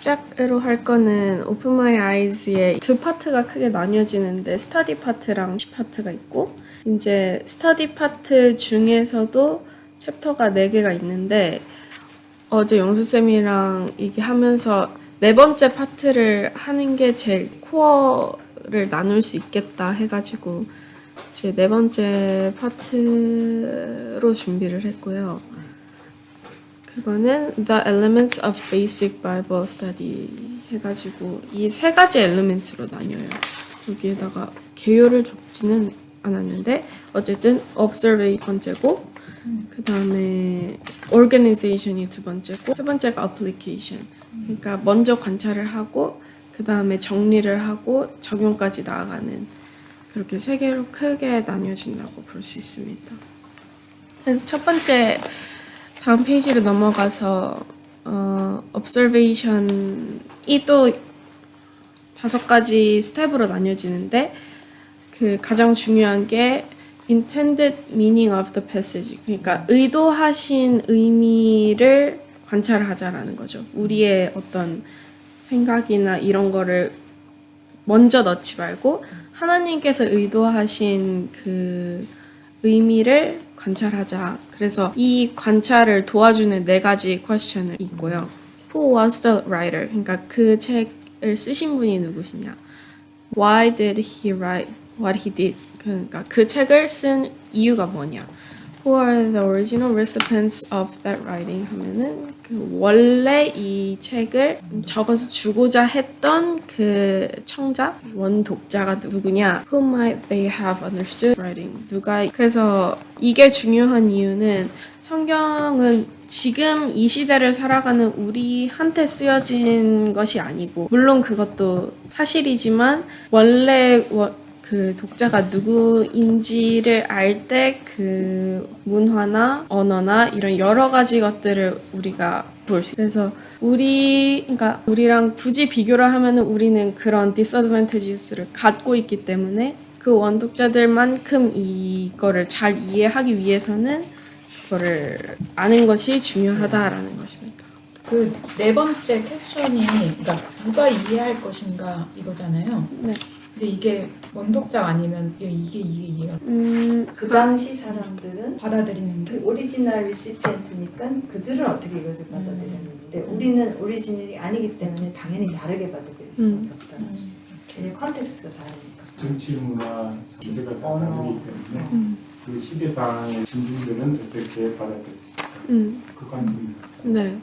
시작으로 할 거는 Open My Eyes의 두 파트가 크게 나뉘어지는데 스터디 파트랑 파트가 있고 이제 스터디 파트 중에서도 챕터가 4개가 있는데 어제 영수쌤이랑 얘기하면서 4번째 파트를 하는 게 제일 코어를 나눌 수 있겠다 해가지고 이제 4번째 파트로 준비를 했고요. 그거는 The Elements of Basic Bible Study 해가지고 이 3가지 엘리멘트로 나뉘어요. 여기에다가 개요를 적지는 않았는데 어쨌든 Observe이 번째고 그 다음에 Organization이 2번째고 3번째가 Application. 그러니까 먼저 관찰을 하고 그 다음에 정리를 하고 적용까지 나아가는 그렇게 3개로 크게 나뉘어진다고 볼 수 있습니다. 그래서 첫 번째 다음 페이지로 넘어가서 Observation이 또 5가지 스텝으로 나뉘어지는데 그 가장 중요한 게 Intended meaning of the passage. 그러니까 의도하신 의미를 관찰하자라는 거죠. 우리의 어떤 생각이나 이런 거를 먼저 넣지 말고 하나님께서 의도하신 그 의미를 관찰하자. 그래서 이 관찰을 도와주는 4가지 퀘스천을 있고요. Who was the writer? 그러니까 그 책을 쓰신 분이 누구시냐? Why did he write what he did? 그러니까 그 책을 쓴 이유가 뭐냐? Who are the original recipients of that writing? 하면은 그 원래 이 책을 적어서 주고자 했던 그 청자, 원독자가 누구냐? Who might they have understood writing? 누가 그래서 이게 중요한 이유는 성경은 지금 이 시대를 살아가는 우리한테 쓰여진 것이 아니고 물론 그것도 사실이지만 원래 그 독자가 누구인지를 알 때 그 문화나 언어나 이런 여러 가지 것들을 우리가 볼 수 있어요. 그래서 그러니까 우리랑 굳이 비교를 하면은 우리는 그런 disadvantages를 갖고 있기 때문에 그 원독자들만큼 이거를 잘 이해하기 위해서는 그거를 아는 것이 중요하다라는 것입니다. 그 4번째 퀘스천이 그러니까 누가 이해할 것인가 이거잖아요. 네. 근데 이게 원독자 아니면 이게 이해가 그 당시 사람들은 받아들이는 게 그 오리지널 리시피언트니까 그들은 어떻게 이것을 받아들였는데 우리는 오리지널이 아니기 때문에 당연히 다르게 받아들일 수밖에 없다는 거죠. 왜냐면 컨텍스트가 다르니까. 정치 문화 문제가 다 다르기 때문에 그 시대 상황의 진중들은 어떻게 받아들였을까 그 관점입니다. 네.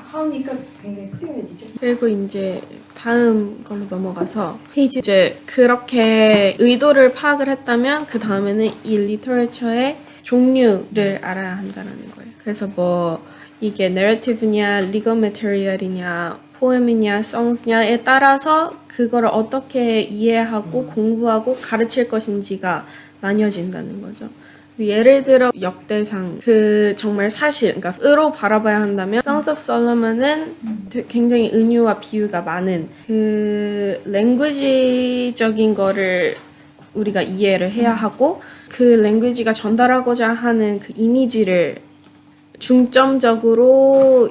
하니까 굉장히 클리어해지죠. 그리고 이제 다음 걸로 넘어가서 페이지 이제 그렇게 의도를 파악을 했다면 그 다음에는 이 리터레처의 종류를 알아야 한다는 거예요. 그래서 뭐 이게 narrative냐, legal material이냐, poem이냐, songs냐에 따라서 그거를 어떻게 이해하고 공부하고 가르칠 것인지가 나뉘어진다는 거죠. 예를 들어 역대상 그 정말 사실 그러니까 으로 바라봐야 한다면 Songs of Solomon은 굉장히 은유와 비유가 많은 그 랭귀지적인 거를 우리가 이해를 해야 하고 그 랭귀지가 전달하고자 하는 그 이미지를 중점적으로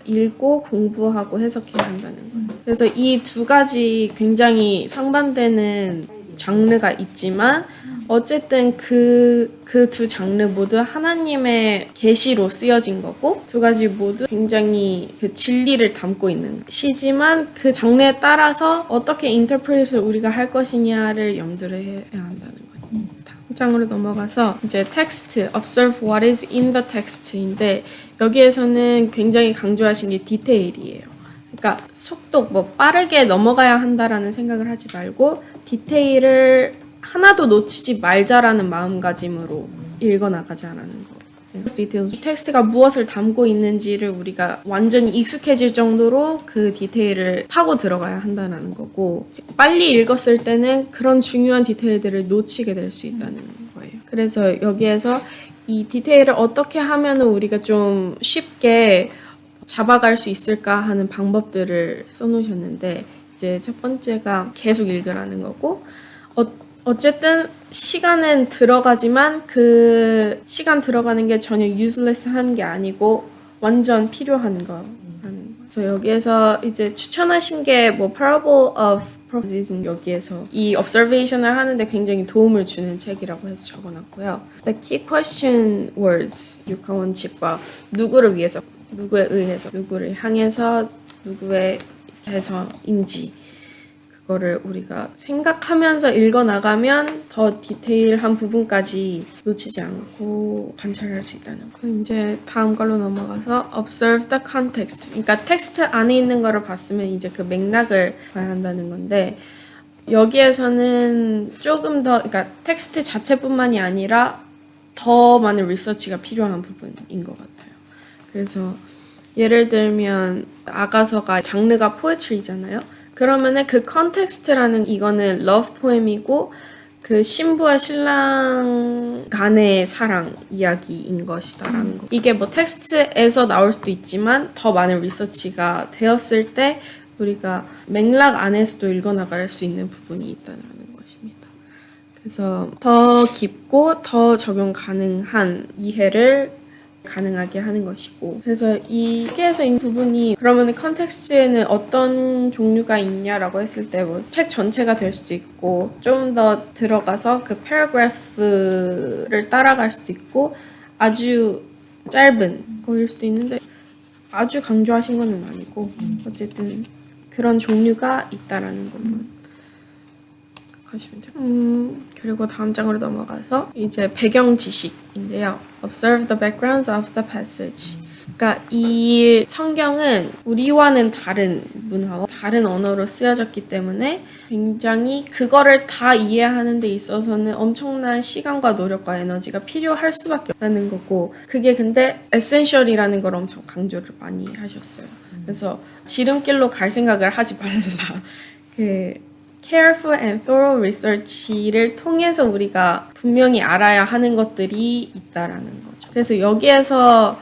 읽고 공부하고 해석해야 한다는 거예요. 그래서 이 2가지 굉장히 상반되는 장르가 있지만 어쨌든 그 2 장르 모두 하나님의 계시로 쓰여진 거고 2가지 모두 굉장히 그 진리를 담고 있는 시지만 그 장르에 따라서 어떻게 인터프레이트를 우리가 할 것이냐를 염두를 해야 한다는 거죠. 다음 장으로 넘어가서 이제 텍스트, observe what is in the text인데 여기에서는 굉장히 강조하신 게 디테일이에요. 그러니까 속도 뭐 빠르게 넘어가야 한다라는 생각을 하지 말고 디테일을 하나도 놓치지 말자라는 마음가짐으로 읽어나가자라는 거. 텍스트가 무엇을 담고 있는지를 우리가 완전히 익숙해질 정도로 그 디테일을 파고 들어가야 한다는 거고 빨리 읽었을 때는 그런 중요한 디테일들을 놓치게 될 수 있다는 거예요. 그래서 여기에서 이 디테일을 어떻게 하면 우리가 좀 쉽게 잡아갈 수 있을까 하는 방법들을 써놓으셨는데 이제 첫 번째가 계속 읽으라는 거고 어쨌든 시간은 들어가지만 그 시간 들어가는 게 전혀 useless한 게 아니고 완전 필요한 거라는 거예요. 그래서 여기에서 이제 추천하신 게 뭐 Parable of Prophets는 여기에서 이 observation을 하는데 굉장히 도움을 주는 책이라고 해서 적어놨고요. The key question words, 육하 원칙과 누구를 위해서, 누구에 의해서, 누구를 향해서, 누구에 해서인지 그거를 우리가 생각하면서 읽어나가면 더 디테일한 부분까지 놓치지 않고 관찰할 수 있다는 거. 이제 다음 걸로 넘어가서 observe the context. 그러니까 텍스트 안에 있는 거를 봤으면 이제 그 맥락을 봐야 한다는 건데 여기에서는 조금 더 그러니까 텍스트 자체뿐만이 아니라 더 많은 리서치가 필요한 부분인 것 같아요. 그래서 예를 들면 아가서가 장르가 포에트리잖아요. 그러면은 그 컨텍스트라는 이거는 러브 포엠이고 그 신부와 신랑 간의 사랑 이야기인 것이다라는 거. 이게 뭐 텍스트에서 나올 수도 있지만 더 많은 리서치가 되었을 때 우리가 맥락 안에서도 읽어나갈 수 있는 부분이 있다는 것입니다. 그래서 더 깊고 더 적용 가능한 이해를 가능하게 하는 것이고 그래서 이 책에서 이 부분이 그러면 컨텍스트에는 어떤 종류가 있냐라고 했을 때 뭐 책 전체가 될 수도 있고 좀 더 들어가서 그 패러그래프를 따라갈 수도 있고 아주 짧은 거일 수도 있는데 아주 강조하신 건 아니고 어쨌든 그런 종류가 있다라는 것만 하시면 돼요. 그리고 다음 장으로 넘어가서 이제 배경 지식인데요. Observe the backgrounds of the passage. 그러니까 이 성경은 우리와는 다른 문화와 다른 언어로 쓰여졌기 때문에 굉장히 그거를 다 이해하는 데 있어서는 엄청난 시간과 노력과 에너지가 필요할 수밖에 없다는 거고 그게 근데 에센셜이라는 걸 엄청 강조를 많이 하셨어요. 그래서 지름길로 갈 생각을 하지 말라. Careful and thorough research를 통해서 우리가 분명히 알아야 하는 것들이 있다라는 거죠. 그래서 여기에서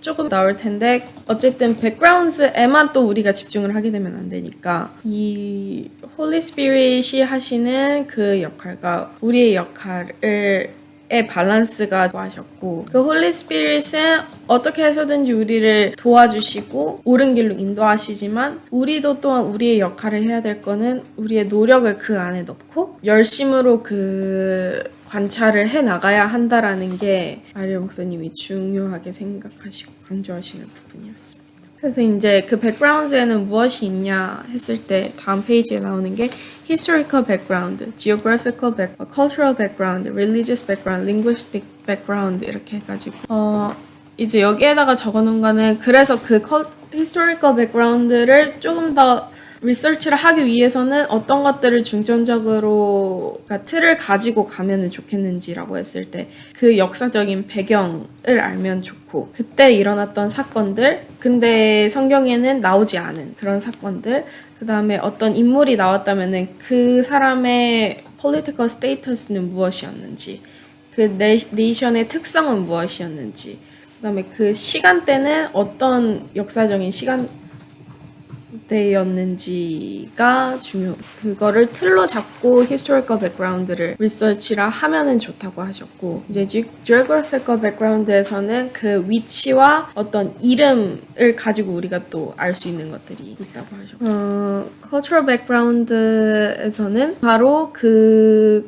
조금 나올 텐데 어쨌든 backgrounds에만 또 우리가 집중을 하게 되면 안 되니까 이 Holy Spirit이 하시는 그 역할과 우리의 역할을 밸런스가 좋아하셨고 그 홀리 스피릿은 어떻게 해서든지 우리를 도와주시고 옳은 길로 인도하시지만 우리도 또한 우리의 역할을 해야 될 거는 우리의 노력을 그 안에 넣고 열심으로 그 관찰을 해 나가야 한다라는 게 아리엘 목사님이 중요하게 생각하시고 강조하시는 부분이었습니다. 그래서 이제 그 backgrounds에는 무엇이 있냐 했을 때 다음 페이지에 나오는 게 historical background, geographical background, cultural background, religious background, linguistic background 이렇게 해가지고 이제 여기에다가 적어놓은 거는 그래서 그 historical background를 조금 더 리서치를 하기 위해서는 어떤 것들을 중점적으로 틀을 가지고 가면은 좋겠는지라고 했을 때 그 역사적인 배경을 알면 좋고 그때 일어났던 사건들 근데 성경에는 나오지 않은 그런 사건들 그 다음에 어떤 인물이 나왔다면은 그 사람의 political status는 무엇이었는지 그 네이션의 특성은 무엇이었는지 그 다음에 그 시간대는 어떤 역사적인 시간대였는지가 그거를 틀로 잡고 historical background를 리서치를 하면은 좋다고 하셨고 이제 geographical background에서는 그 위치와 어떤 이름을 가지고 우리가 또 알 수 있는 것들이 있다고 하셨고 cultural background에서는 바로 그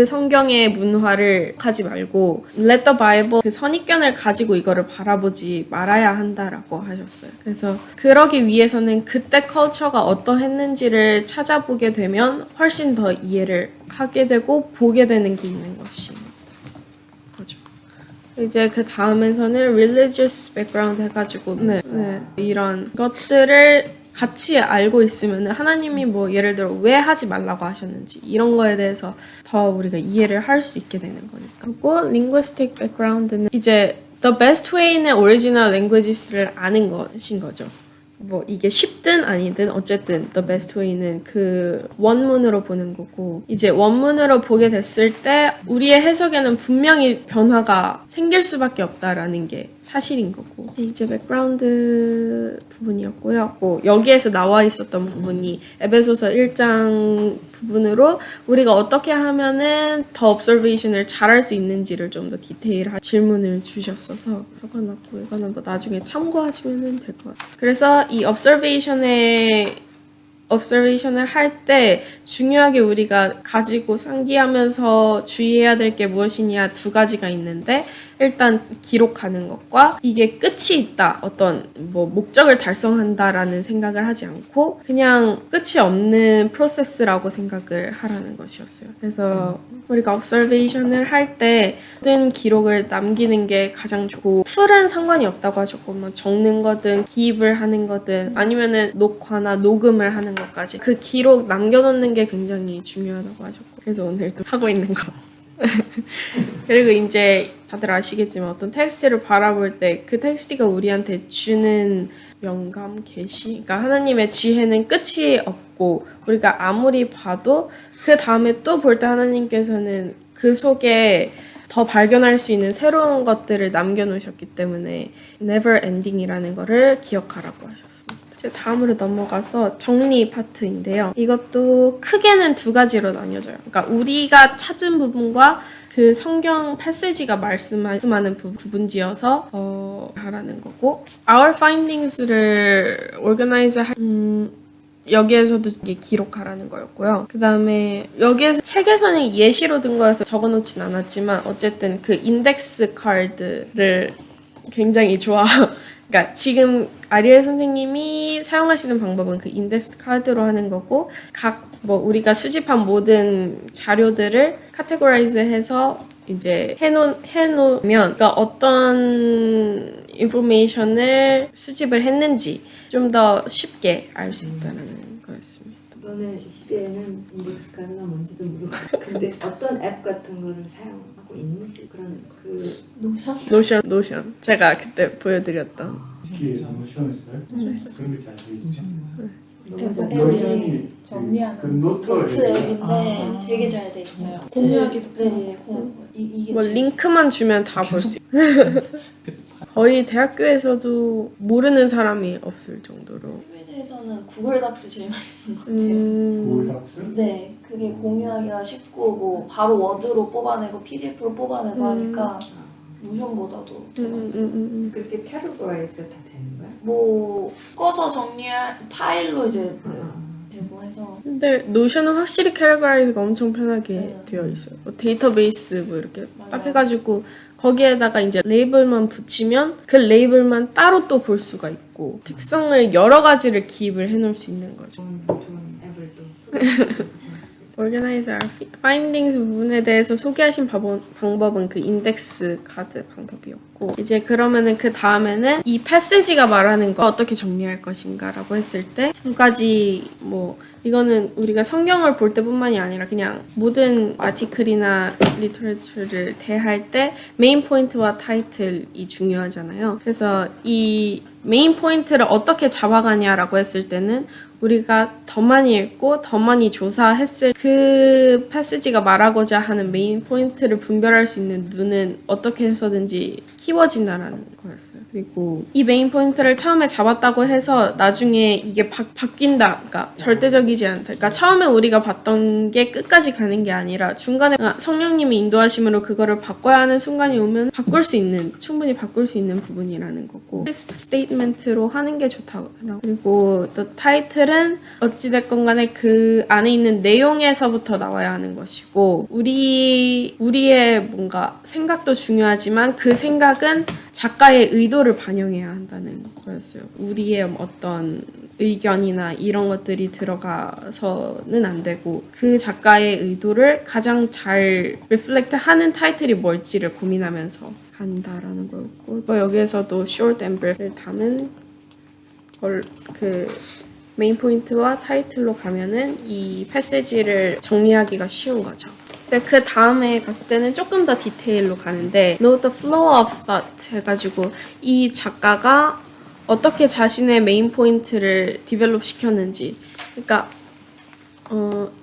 성경의 문화를 하지 말고 let the Bible 그 선입견을 가지고 이거를 바라보지 말아야 한다라고 하셨어요. 그래서 그러기 위해서는 그때 컬처가 어떠했는지를 찾아보게 되면 훨씬 더 이해를 하게 되고 보게 되는 게 있는 것입니다. 그렇죠. 이제 그 다음에서는 religious background 해가지고 이런 것들을 같이 알고 있으면 하나님이 뭐 예를 들어 왜 하지 말라고 하셨는지 이런 거에 대해서 더 우리가 이해를 할 수 있게 되는 거니까. 그리고 linguistic background는 이제 the best way는 original languages를 아는 것인 거죠. 뭐 이게 쉽든 아니든 어쨌든 the best way는 그 원문으로 보는 거고 이제 원문으로 보게 됐을 때 우리의 해석에는 분명히 변화가 생길 수밖에 없다라는 게 사실인 거고. 이제 백그라운드 부분이었고요. 뭐 여기에서 나와 있었던 부분이 에베소서 1장 부분으로 우리가 어떻게 하면은 더 observation을 잘할 수 있는지를 좀 더 디테일한 질문을 주셨어서 적어놨고, 이거는 뭐 나중에 참고하시면 될 것 같아요. 그래서 이 observation을 할 때 중요하게 우리가 가지고 상기하면서 주의해야 될 게 무엇이냐 두 가지가 있는데, 일단 기록하는 것과 이게 끝이 있다, 어떤 뭐 목적을 달성한다라는 생각을 하지 않고 그냥 끝이 없는 프로세스라고 생각을 하라는 것이었어요. 그래서 우리가 observation을 할 때 모든 기록을 남기는 게 가장 좋고, 툴은 상관이 없다고 하셨고, 뭐 적는 거든 기입을 하는 거든 아니면은 녹화나 녹음을 하는 것까지 그 기록 남겨놓는 게 굉장히 중요하다고 하셨고, 그래서 오늘도 하고 있는 거. 그리고 이제 다들 아시겠지만 어떤 텍스트를 바라볼 때 그 텍스트가 우리한테 주는 영감, 계시, 그러니까 하나님의 지혜는 끝이 없고 우리가 아무리 봐도 그 다음에 또 볼 때 하나님께서는 그 속에 더 발견할 수 있는 새로운 것들을 남겨놓으셨기 때문에 never ending이라는 거를 기억하라고 하셨습니다. 이제 다음으로 넘어가서 정리 파트인데요. 이것도 크게는 두 가지로 나뉘어져요. 그러니까 우리가 찾은 부분과 그 성경 패시지가 말씀하는 부분지어서 하라는 거고, our findings를 organize 여기에서도 이게 기록하라는 거였고요. 그 다음에 여기에서 책에서는 예시로 든 거여서 적어놓진 않았지만 어쨌든 그 인덱스 카드를 굉장히 그러니까 지금 아리엘 선생님이 사용하시는 방법은 그 인덱스 카드로 하는 거고, 뭐 우리가 수집한 모든 자료들을 카테고라이즈해서 이제 해놓으면 그러니까 어떤 인포메이션을 수집을 했는지 좀 더 쉽게 알 수 있다는 거였습니다. 이번에 시대에는 인덱스 카드가 뭔지도 모르고 근데 어떤 앱 같은 거를 사용하고 있는 그런 노션 제가 그때 보여드렸던 특히 노션했어요? 그런 게 잘 돼 있어. 앱이 정리하는 그 노트 앱인데 되게 잘 돼 있어요. 공유하기도 네, 이게 뭐 제일 링크만 주면 다 볼 수 있어요. 거의 대학교에서도 모르는 사람이 없을 정도로. 에 대해서는 구글 닥스 제일 많이 쓴 것 같아요. 구글 닥스? 네, 그게 공유하기가 쉽고 뭐 바로 워드로 뽑아내고 PDF로 뽑아내고 하니까 노션보다도 더 많이 써요. 그렇게 캐러고라이즈가 다 되는 거야? 뭐 꺼서 정리할 파일로 이제 되고 해서 근데 노션은 확실히 캐러그라이즈가 엄청 편하게 네. 되어 있어요. 뭐 데이터베이스 뭐 이렇게 딱 맞아요. 해가지고 거기에다가 이제 레이블만 붙이면 그 레이블만 따로 또 볼 수가 있고 특성을 여러 가지를 기입을 해놓을 수 있는 거죠. 좋은 앱을 또 소개해 주셔서 고맙습니다. Organize our findings 부분에 대해서 소개하신 방법은 그 인덱스 카드 방법이었고, 이제 그러면은 그 다음에는 이 패시지가 말하는 거 어떻게 정리할 것인가라고 했을 때 두 가지, 뭐 이거는 우리가 성경을 볼 때뿐만이 아니라 그냥 모든 아티클이나 리터레처를 대할 때 메인 포인트와 타이틀이 중요하잖아요. 그래서 이 메인 포인트를 어떻게 잡아가냐라고 했을 때는 우리가 더 많이 읽고 더 많이 조사했을 그 패시지가 말하고자 하는 메인 포인트를 분별할 수 있는 눈은 어떻게 해서든지 키워진다라는 거였어요. 그리고 이 메인 포인트를 처음에 잡았다고 해서 나중에 이게 바뀐다, 그러니까 절대적이지 않다. 그러니까 처음에 우리가 봤던 게 끝까지 가는 게 아니라 중간에 성령님이 인도하심으로 그거를 바꿔야 하는 순간이 오면 충분히 바꿀 수 있는 부분이라는 거고, crisp statement로 하는 게 좋다고. 그리고 또 타이틀은 어찌됐건 간에 그 안에 있는 내용에서부터 나와야 하는 것이고, 우리의 뭔가 생각도 중요하지만 그 생각은 작가의 의도를 반영해야 한다는 거였어요. 우리의 어떤 의견이나 이런 것들이 들어가서는 안 되고 그 작가의 의도를 가장 잘 리플렉트 하는 타이틀이 뭘지를 고민하면서 간다라는 거였고, 뭐 여기에서도 short and brief를 담은 걸 그 메인 포인트와 타이틀로 가면은 이 패시지를 정리하기가 쉬운 거죠. 이제 그 다음에 갔을 때는 조금 더 디테일로 가는데 Note the flow of thought 해가지고 이 작가가 어떻게 자신의 메인 포인트를 디벨롭 시켰는지, 그러니까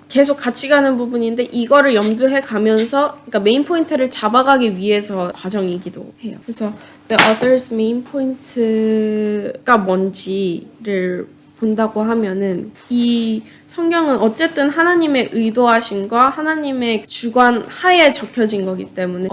계속 같이 가는 부분인데 이거를 염두해 가면서 그러니까 메인 포인트를 잡아가기 위해서 과정이기도 해요. 그래서 the author's main point가 뭔지를 본다고 하면은 이 성경은 어쨌든 하나님의 의도하심과 하나님의 주관 하에 적혀진 거기 때문에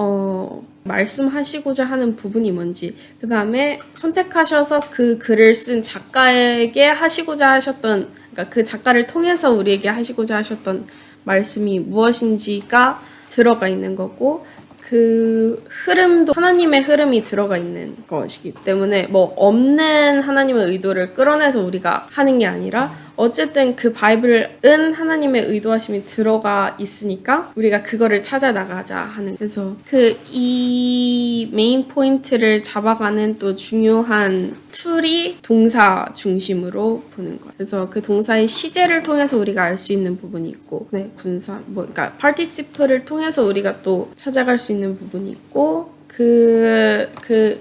말씀하시고자 하는 부분이 뭔지 그 다음에 선택하셔서 그 글을 쓴 작가에게 하시고자 하셨던 그러니까 그 작가를 통해서 우리에게 하시고자 하셨던 말씀이 무엇인지가 들어가 있는 거고 그 흐름도 하나님의 흐름이 들어가 있는 것이기 때문에 뭐 없는 하나님의 의도를 끌어내서 우리가 하는 게 아니라 어쨌든 그 바이블은 하나님의 의도하심이 들어가 있으니까 우리가 그거를 찾아 나가자 하는 그래서 이 메인 포인트를 잡아가는 또 중요한 툴이 동사 중심으로 보는 거예요. 그래서 그 동사의 시제를 통해서 우리가 알 수 있는 부분이 있고 분사 그러니까 participle을 통해서 우리가 또 찾아갈 수 있는 부분이 있고 그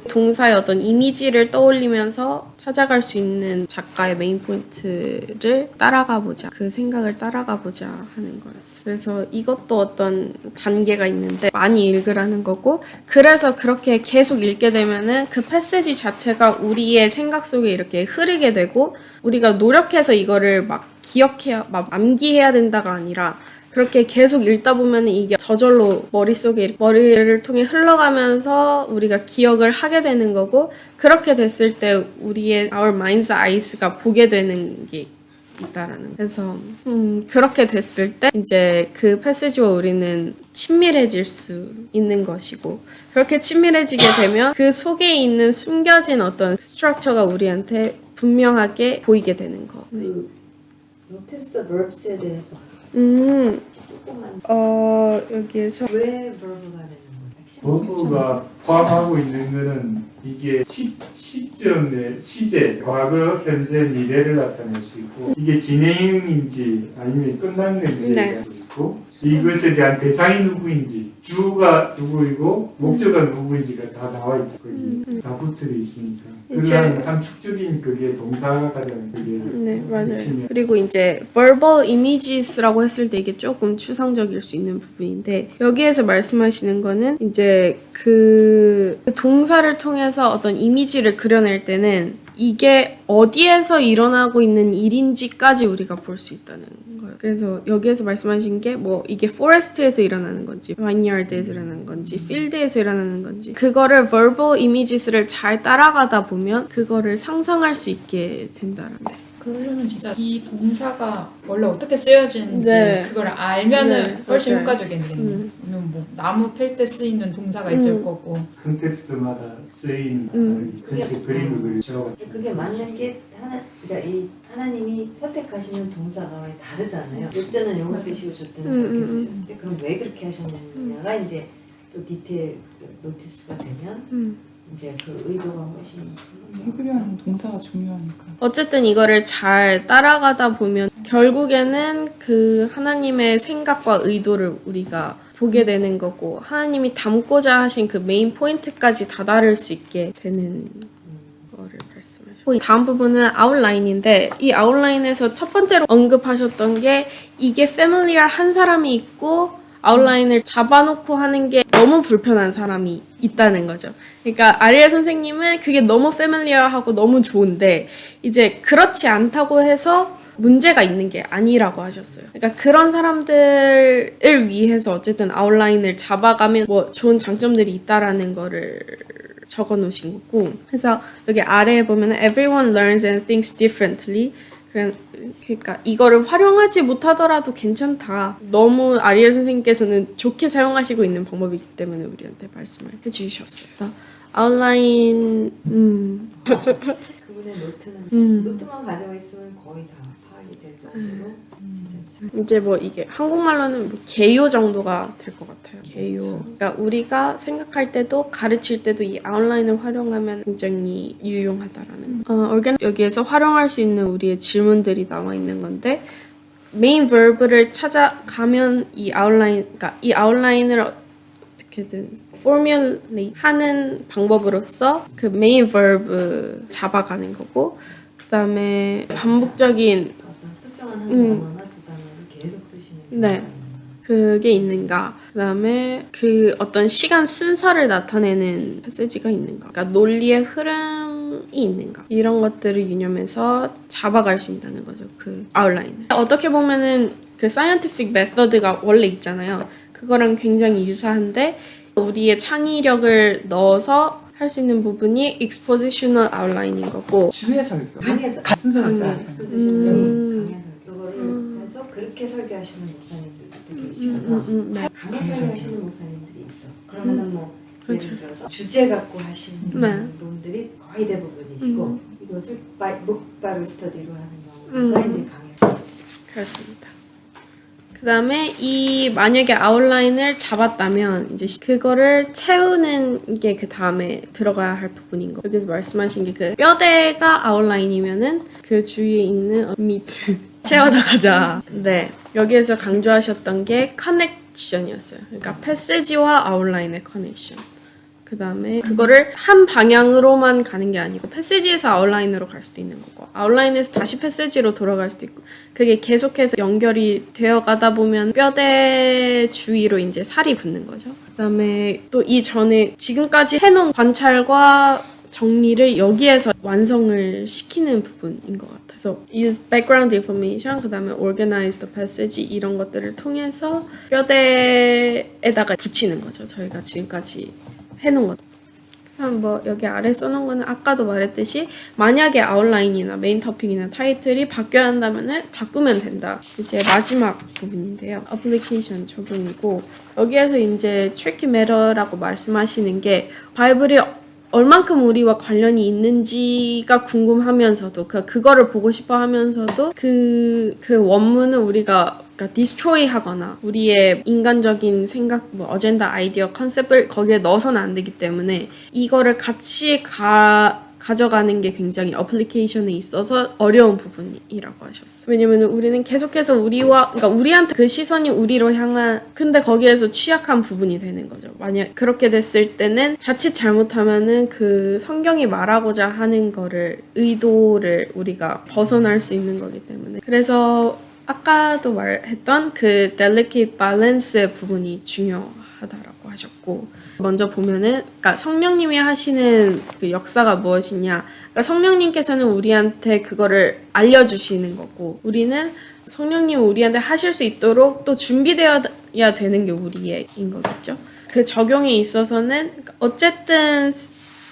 동사의 어떤 이미지를 떠올리면서 찾아갈 수 있는 작가의 메인 포인트를 따라가 보자. 그 생각을 따라가 보자 하는 거였어요. 그래서 이것도 어떤 단계가 있는데 많이 읽으라는 거고 그래서 그렇게 계속 읽게 되면은 그 패시지 자체가 우리의 생각 속에 이렇게 흐르게 되고 우리가 노력해서 이거를 막 막 암기해야 된다가 아니라 그렇게 계속 읽다 보면 이게 저절로 머리를 통해 흘러가면서 우리가 기억을 하게 되는 거고 그렇게 됐을 때 우리의 our mind's eyes가 보게 되는 게 있다라는 그래서 그렇게 됐을 때 이제 그 패시지와 우리는 친밀해질 수 있는 것이고 그렇게 친밀해지게 되면 그 속에 있는 숨겨진 어떤 스트럭처가 우리한테 분명하게 보이게 되는 거. 노티스 verbs에 대해서 조금만 여기에서 왜 verb가 되는 거예요? 버브가 포함하고 있는 거는 이게 시점의 시제, 과거, 현재, 미래를 나타낼 수 있고 이게 진행인지 아니면 끝났는지에 대한 수 있고 이것에 대한 대상이 누구인지 주가 누구이고 목적가 누구인지가 다 나와 있죠. 거기 다 붙어 있으니까 그런 함축적인 그게 동사가 가장 그게 맞아요. 핵심이야. 그리고 이제 verbal images라고 했을 때 이게 조금 추상적일 수 있는 부분인데 여기에서 말씀하시는 거는 이제 그 동사를 통해서 어떤 이미지를 그려낼 때는 이게 어디에서 일어나고 있는 일인지까지 우리가 볼 수 있다는 거예요. 그래서 여기에서 말씀하신 게 뭐 이게 포레스트에서 일어나는 건지 바이니어드에서 일어나는 건지 필드에서 일어나는 건지 그거를 verbal images를 잘 따라가다 보면 그거를 상상할 수 있게 된다는 거. 그러려면 진짜 이 동사가 원래 어떻게 쓰여지는지 그걸 알면은 훨씬 맞아요. 효과적이겠네요. 뭐 나무 팰 때 쓰이는 동사가 있을 거고 컨텍스트마다 쓰인 전체 그림을 그리죠. 그게 맞는 게 그러니까 이 하나님이 선택하시는 동사가 많이 다르잖아요. 이때는 요거 쓰시고 저때는 저렇게 쓰셨을 때 그럼 왜 그렇게 하셨느냐가 이제 또 디테일 노티스가 되면 이제 그 의도가 훨씬 히브리어는 동사가 중요하니까. 어쨌든 이거를 잘 따라가다 보면 결국에는 그 하나님의 생각과 의도를 우리가 보게 되는 거고 하나님이 담고자 하신 그 메인 포인트까지 다다를 수 있게 되는 거를 말씀하셨고 다음 부분은 아웃라인인데 이 아웃라인에서 첫 번째로 언급하셨던 게 이게 패밀리얼 한 사람이 있고 아웃라인을 잡아놓고 하는 게 너무 불편한 사람이 있다는 거죠. 그러니까 아리엘 선생님은 그게 너무 패밀리얼하고 너무 좋은데 이제 그렇지 않다고 해서 문제가 있는 게 아니라고 하셨어요. 그러니까 그런 사람들을 위해서 어쨌든 아웃라인을 잡아가면 뭐 좋은 장점들이 있다라는 거를 적어 놓으신 거고 그래서 여기 아래에 보면 everyone learns and thinks differently 그러니까 이거를 활용하지 못하더라도 괜찮다. 너무 아리엘 선생님께서는 좋게 사용하시고 있는 방법이기 때문에 우리한테 말씀을 해주셨어요. 아웃라인 그분의 노트만 가지고 있으면 거의 다 파악이 될 정도로 진짜 이제 뭐 이게 한국말로는 뭐 개요 정도가 될 것 같아요. 개요. 그러니까 우리가 생각할 때도 가르칠 때도 이 아웃라인을 활용하면 굉장히 유용하다라는 거. 여기에서 활용할 수 있는 우리의 질문들이 나와 있는 건데 메인 verb를 찾아가면 이 아웃라인을 어떻게든 formulate 하는 방법으로서 그 메인 verb 잡아가는 거고 그 다음에 반복적인 어떤 특정한 한 단어나 두 단어를 계속 쓰시는 네. 그게 있는가. 그 다음에 그 어떤 시간 순서를 나타내는 패시지가 있는가. 그러니까 논리의 흐름이 있는가. 이런 것들을 유념해서 잡아갈 수 있다는 거죠. 그 아웃라인을. 어떻게 보면은 그 scientific method가 원래 있잖아요. 그거랑 굉장히 유사한데 우리의 창의력을 넣어서 할 수 있는 부분이 expositional outline인 거고 주의 설교. 강해서 순서를 강해. 짜는. 엑스포지션 강해서 그거를 해서 그렇게 설교하시는 목사님들도 계시고 네. 강해 설교하시는 목사님들이 있어. 그러면은 뭐 그렇죠. 예를 들어서 주제 갖고 하시는 네. 분들이 거의 대부분이시고 이것을 목바로 스터디로 하는 경우가 이제 강해서 그렇습니다. 그 다음에 이 만약에 아웃라인을 잡았다면 이제 그거를 채우는 게 그 다음에 들어가야 할 부분인 거. 여기서 말씀하신 게 그 뼈대가 아웃라인이면은 그 주위에 있는 미트 채워나가자. 네. 여기에서 강조하셨던 게 커넥션이었어요. 그러니까 패시지와 아웃라인의 커넥션. 그 다음에 그거를 한 방향으로만 가는 게 아니고 패시지에서 아웃라인으로 갈 수도 있는 거고 아웃라인에서 다시 패시지로 돌아갈 수도 있고 그게 계속해서 연결이 되어 가다 보면 뼈대 주위로 이제 살이 붙는 거죠. 그 다음에 또 이전에 지금까지 해놓은 관찰과 정리를 여기에서 완성을 시키는 부분인 것 같아요. 그래서 use background information, 그 다음에 organize the passage 이런 것들을 통해서 뼈대에다가 붙이는 거죠. 저희가 지금까지 해놓은 것. 그럼 뭐 여기 아래 써놓은 거는 아까도 말했듯이 만약에 아웃라인이나 메인 토픽이나 타이틀이 바뀌어야 한다면은 바꾸면 된다. 이제 마지막 부분인데요. 어플리케이션 적용이고 여기에서 이제 tricky matter라고 말씀하시는 게 바이블이 얼만큼 우리와 관련이 있는지가 궁금하면서도 그거를 보고 싶어 하면서도 그 원문은 우리가 그러니까 디스트로이 하거나 우리의 인간적인 생각, 뭐 어젠다, 아이디어, 컨셉을 거기에 넣어서는 안 되기 때문에 이거를 같이 가져가는 게 굉장히 어플리케이션에 있어서 어려운 부분이라고 하셨어요. 왜냐면 우리는 계속해서 그러니까 우리한테 그 시선이 우리로 향한, 근데 거기에서 취약한 부분이 되는 거죠. 만약 그렇게 됐을 때는 자칫 잘못하면은 그 성경이 말하고자 하는 거를, 의도를 우리가 벗어날 수 있는 거기 때문에. 그래서 아까도 말했던 그 delicate balance 부분이 중요하다라고 하셨고, 먼저 보면은, 그러니까 성령님이 하시는 그 역사가 무엇이냐, 그러니까 성령님께서는 우리한테 그거를 알려주시는 거고, 우리는 성령님 우리한테 하실 수 있도록 또 준비되어야 되는 게 우리인 거겠죠. 그 적용에 있어서는 어쨌든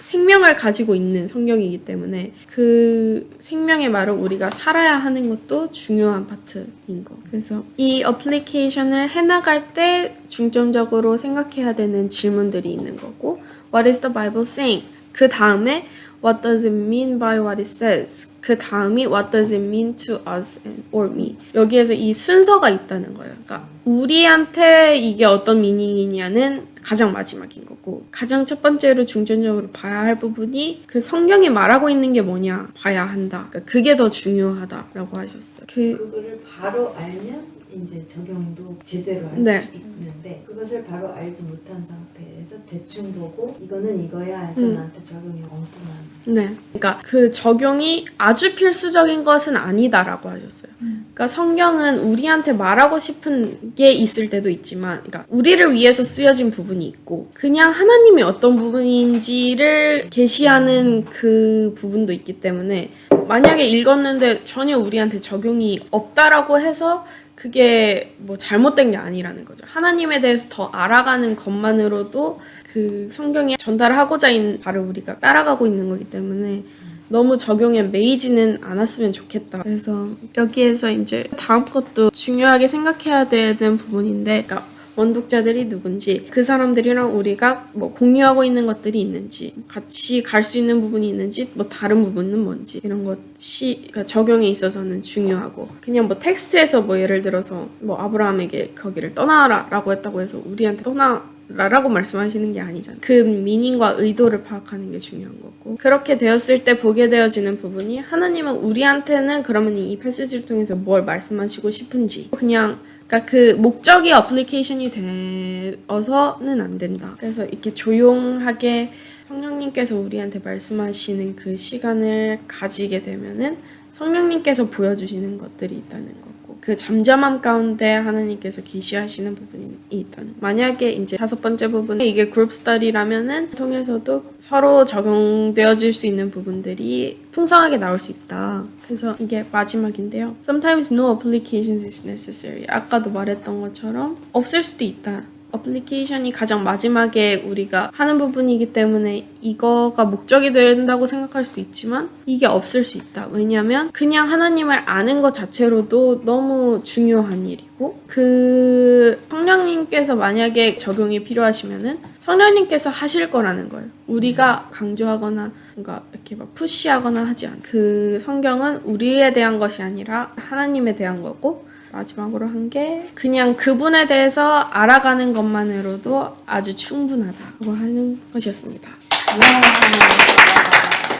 생명을 가지고 있는 성경이기 때문에 그 생명의 말을 우리가 살아야 하는 것도 중요한 파트인 거. 그래서 이 어플리케이션을 해나갈 때 중점적으로 생각해야 되는 질문들이 있는 거고, What is the Bible saying? 그 다음에 What does it mean by what it says? 그 다음이 What does it mean to us or me? 여기에서 이 순서가 있다는 거예요. 그러니까 우리한테 이게 어떤 미닝이냐는 가장 마지막인 거고, 가장 첫 번째로 중점적으로 봐야 할 부분이 그 성경이 말하고 있는 게 뭐냐 봐야 한다. 그러니까 그게 더 중요하다라고 하셨어요. 그거를 바로 알면 이제 적용도 제대로 할 수 네. 있는데 그것을 바로 알지 못한 상태에서 대충 보고 이거는 이거야 해서 나한테 적용이 엉뚱한. 네. 그러니까 그 적용이 아주 필수적인 것은 아니다라고 하셨어요. 그러니까 성경은 우리한테 말하고 싶은 게 있을 때도 있지만, 그러니까 우리를 위해서 쓰여진 부분이 있고, 그냥 하나님이 어떤 부분인지를 계시하는 그 부분도 있기 때문에, 만약에 읽었는데 전혀 우리한테 적용이 없다라고 해서 그게 뭐 잘못된 게 아니라는 거죠. 하나님에 대해서 더 알아가는 것만으로도 그 성경에 전달하고자 있는 바를 우리가 따라가고 있는 거기 때문에 너무 적용에 매이지는 않았으면 좋겠다. 그래서 여기에서 이제 다음 것도 중요하게 생각해야 되는 부분인데, 그러니까 원독자들이 누군지, 그 사람들이랑 우리가 뭐 공유하고 있는 것들이 있는지, 같이 갈 수 있는 부분이 있는지, 뭐 다른 부분은 뭔지, 이런 것이 그러니까 적용에 있어서는 중요하고, 그냥 뭐 텍스트에서 뭐 예를 들어서 뭐 아브라함에게 거기를 떠나라라고 했다고 해서 우리한테 떠나라라고 말씀하시는 게 아니잖아요. 그 미닝과 의도를 파악하는 게 중요한 거고, 그렇게 되었을 때 보게 되어지는 부분이, 하나님은 우리한테는 그러면 이 패시지를 통해서 뭘 말씀하시고 싶은지, 그냥 그러니까 그 목적이 어플리케이션이 되어서는 안 된다. 그래서 이렇게 조용하게 성령님께서 우리한테 말씀하시는 그 시간을 가지게 되면은 성령님께서 보여주시는 것들이 있다는 거고, 그 잠잠함 가운데 하나님께서 계시하시는 부분이 있다는. 만약에 이제 5번째 부분 이게 그룹 스터디라면은 통해서도 서로 적용되어질 수 있는 부분들이 풍성하게 나올 수 있다. 그래서 이게 마지막인데요. Sometimes no applications is necessary. 아까도 말했던 것처럼 없을 수도 있다. 어플리케이션이 가장 마지막에 우리가 하는 부분이기 때문에 이거가 목적이 된다고 생각할 수도 있지만 이게 없을 수 있다. 왜냐하면 그냥 하나님을 아는 것 자체로도 너무 중요한 일이고 그 성령님께서 만약에 적용이 필요하시면은 성령님께서 하실 거라는 거예요. 우리가 강조하거나 뭔가 이렇게 막 푸시하거나 하지 않아요. 그 성경은 우리에 대한 것이 아니라 하나님에 대한 거고 마지막으로 한 게 그냥 그분에 대해서 알아가는 것만으로도 아주 충분하다고 하는 것이었습니다. 와.